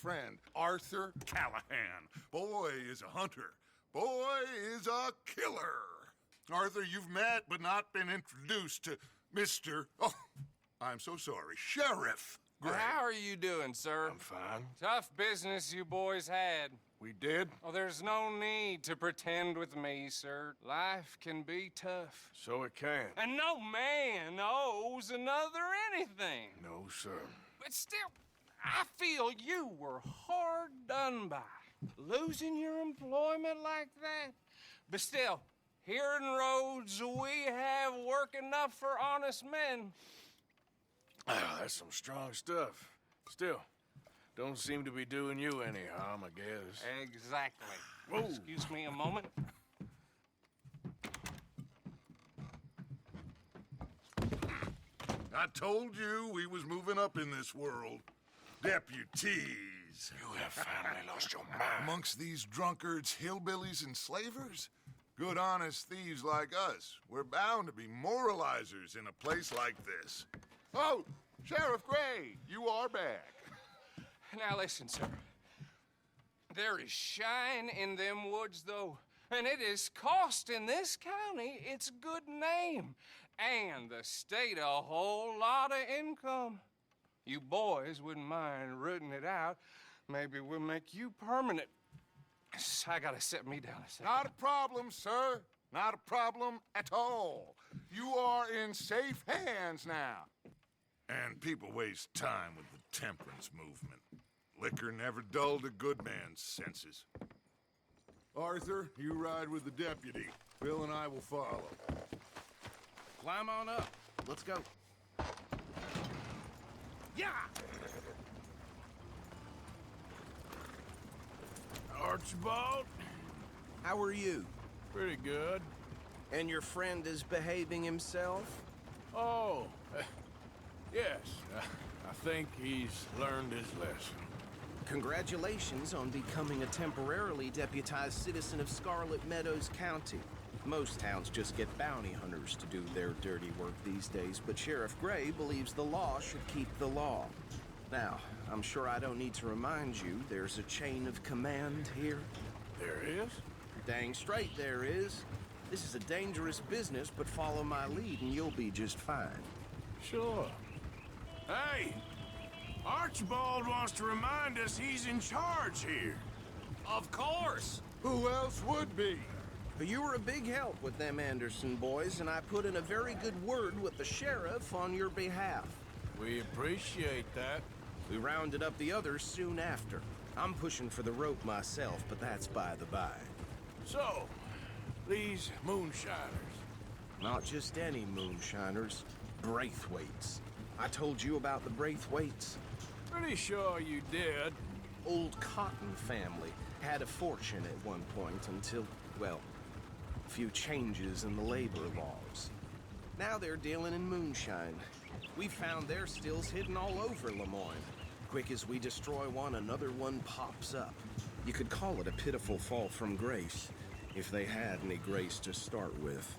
friend, Arthur Callahan. Boy is a hunter. Boy is a killer. Arthur, you've met but not been introduced to Mr. Oh, I'm so sorry, Sheriff Gray. How are you doing, sir? I'm fine. Tough business you boys had. We did? Oh, there's no need to pretend with me, sir. Life can be tough. So it can. And no man owes another anything. No, sir. But still, I feel you were hard done by. Losing your employment like that. But still, here in Rhodes, we have work enough for honest men. Ah, that's some strong stuff. Still, don't seem to be doing you any harm, I guess. Exactly. Whoa. Excuse me a moment. I told you we was moving up in this world. Deputies. You have finally lost your mind. Amongst these drunkards, hillbillies, and slavers? Good honest thieves like us. We're bound to be moralizers in a place like this. Oh, Sheriff Gray, you are back. Now listen, sir. There is shine in them woods, though, and it is costing this county its good name and the state a whole lot of income. You boys wouldn't mind rooting it out. Maybe we'll make you permanent. I gotta sit me down a second. Not a problem, sir. Not a problem at all. You are in safe hands now. And people waste time with the temperance movement. Liquor never dulled a good man's senses. Arthur, you ride with the deputy. Bill and I will follow. Climb on up. Let's go. Yeah! Archibald? How are you? Pretty good. And your friend is behaving himself? Oh, yes. I think he's learned his lesson. Congratulations on becoming a temporarily deputized citizen of Scarlet Meadows County. Most towns just get bounty hunters to do their dirty work these days, but Sheriff Gray believes the law should keep the law. Now, I'm sure I don't need to remind you there's a chain of command here. There is? Dang straight there is. This is a dangerous business, but follow my lead and you'll be just fine. Sure. Hey! Archibald wants to remind us he's in charge here. Of course! Who else would be? You were a big help with them Anderson boys, and I put in a very good word with the sheriff on your behalf. We appreciate that. We rounded up the others soon after. I'm pushing for the rope myself, but that's by the by. So, these moonshiners. Not just any moonshiners, Braithwaites. I told you about the Braithwaites. Pretty sure you did. Old Cotton family had a fortune at one point until, well, a few changes in the labor laws. Now they're dealing in moonshine. We found their stills hidden all over Lemoyne. Quick as we destroy one, another one pops up. You could call it a pitiful fall from grace, if they had any grace to start with.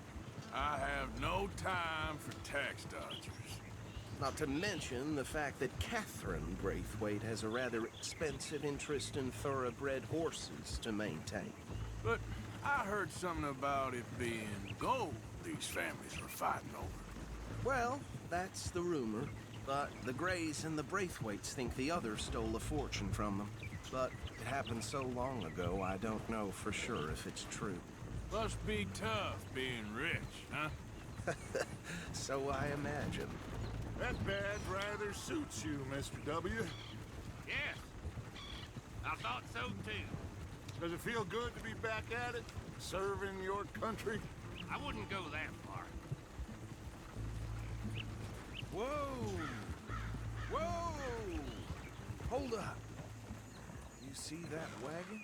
I have no time for tax dodgers. Not to mention the fact that Catherine Braithwaite has a rather expensive interest in thoroughbred horses to maintain. But I heard something about it being gold these families were fighting over. Well, that's the rumor. But the Grays and the Braithwaites think the other stole a fortune from them. But it happened so long ago, I don't know for sure if it's true. Must be tough being rich, huh? So I imagine. That badge rather suits you, Mr. W. Yes, I thought so too. Does it feel good to be back at it, serving your country? I wouldn't go that far. Whoa! Whoa! Hold up. You see that wagon?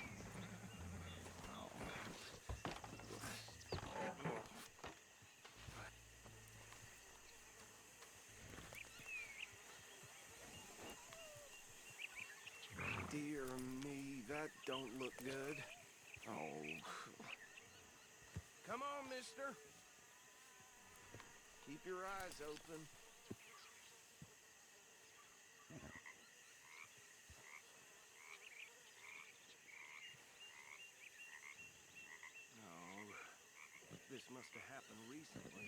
Dear me, that don't look good. Oh. Come on, mister. Keep your eyes open. must have happened recently.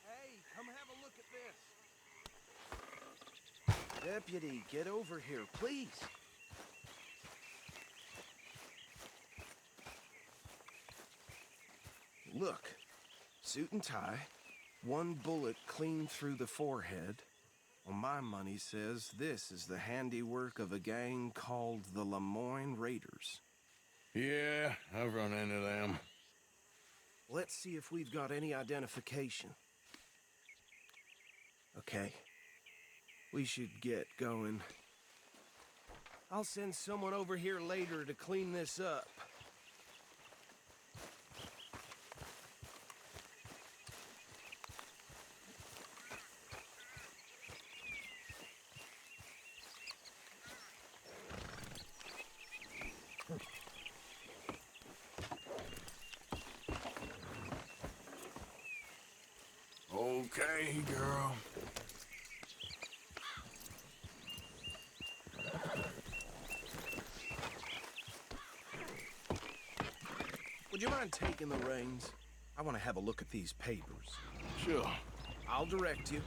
Hey, come have a look at this. Deputy, get over here, please. Look, suit and tie, one bullet clean through the forehead. Well, my money says this is the handiwork of a gang called the Lemoyne Raiders. Yeah, I've run into them. Let's see if we've got any identification. Okay. We should get going. I'll send someone over here later to clean this up. Okay, girl. Would you mind taking the reins? I want to have a look at these papers. Sure. I'll direct you.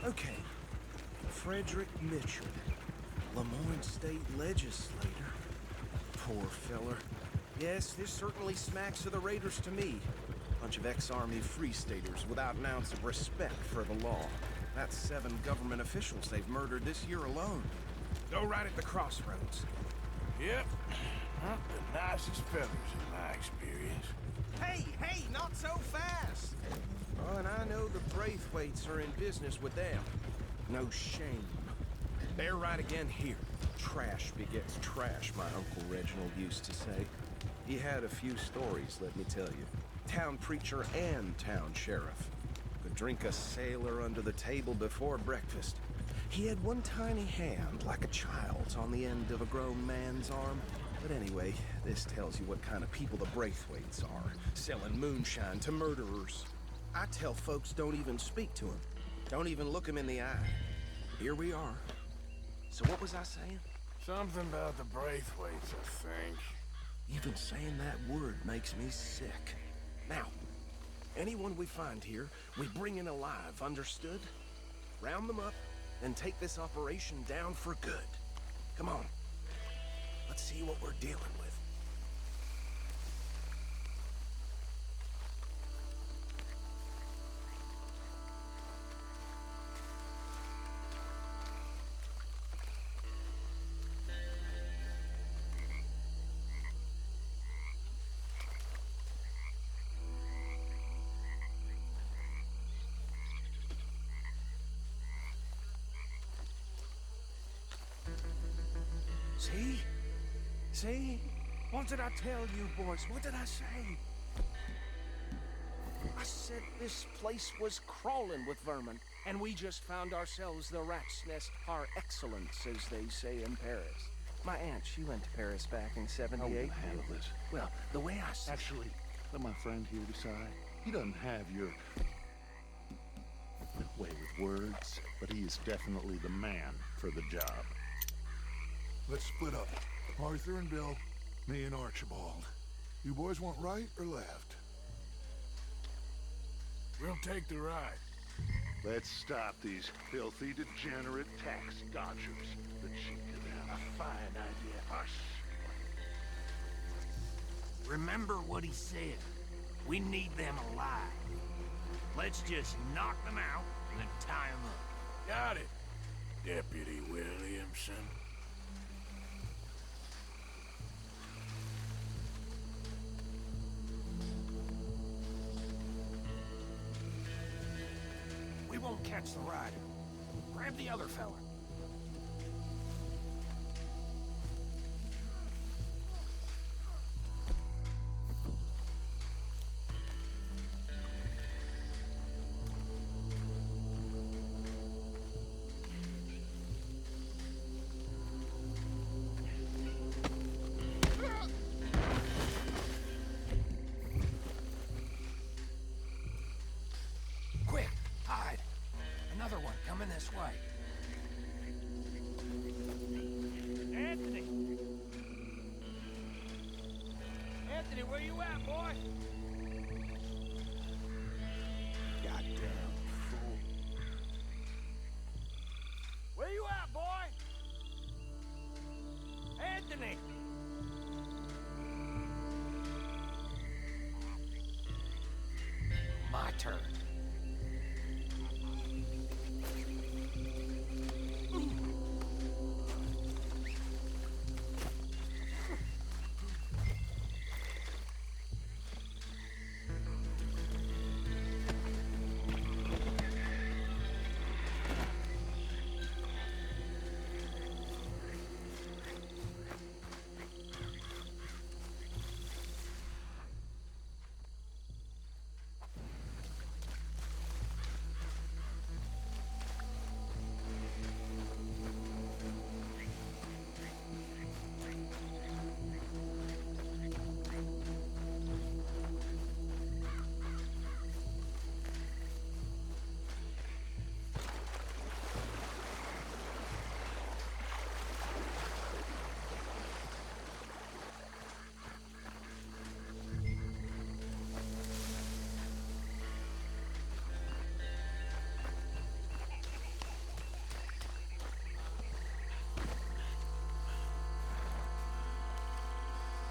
Okay. Frederick Mitchell, Lemoyne State Legislator. Poor feller. Yes, this certainly smacks of the Raiders to me. Bunch of ex-Army Free Staters without an ounce of respect for the law. That's 7 government officials they've murdered this year alone. Go right at the crossroads. Yep. Not the nicest fellas in my experience. Hey, not so fast! Oh, and I know the Braithwaites are in business with them. No shame. They're right again here. Trash begets trash, my Uncle Reginald used to say. He had a few stories, let me tell you. Town preacher and town sheriff. Could drink a sailor under the table before breakfast. He had one tiny hand, like a child's, on the end of a grown man's arm. But anyway, this tells you what kind of people the Braithwaites are, selling moonshine to murderers. I tell folks don't even speak to him. Don't even look him in the eye. Here we are. So what was I saying? Something about the Braithwaites, I think. Even saying that word makes me sick. Now, anyone we find here, we bring in alive, understood? Round them up, and take this operation down for good. Come on. Let's see what we're dealing with. See? See? What did I tell you, boys? What did I say? I said this place was crawling with vermin, and we just found ourselves the rat's nest par excellence, as they say in Paris. My aunt, she went to Paris back in '78. How will you handle this? Well, the way I see Actually, let my friend here decide. He doesn't have your way with words, but he is definitely the man for the job. Let's split up. Arthur and Bill, me and Archibald. You boys want right or left? We'll take the ride. Let's stop these filthy, degenerate tax dodgers. The chief of them. A fine idea. Hush. Remember what he said. We need them alive. Let's just knock them out and then tie them up. Got it, Deputy Williamson. we won't catch the ride. Grab the other fella. Quick, hide. Another one coming this way. Anthony! Anthony, where you at, boy? Goddamn fool. Where you at, boy? Anthony! My turn.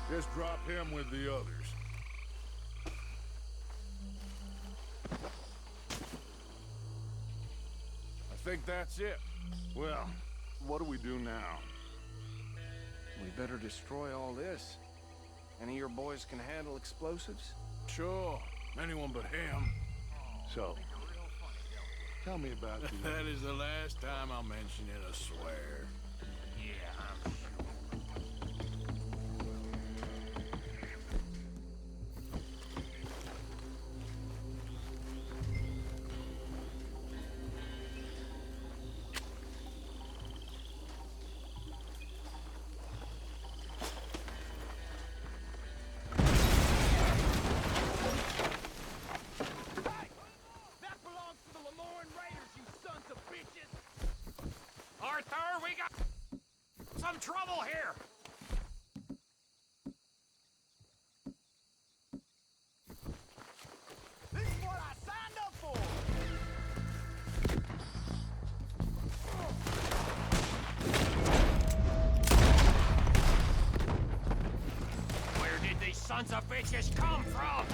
Just drop him with the others. I think that's it. Well, what do we do now? We better destroy all this. Any of your boys can handle explosives? Sure. Anyone but him. So, tell me about the... That is the last time I'll mention it, I swear. Yeah, I'm sure. That belongs to the Lemoran Raiders, you sons of bitches! Arthur, we got some trouble here. This is what I signed up for! Where did these sons of bitches come from?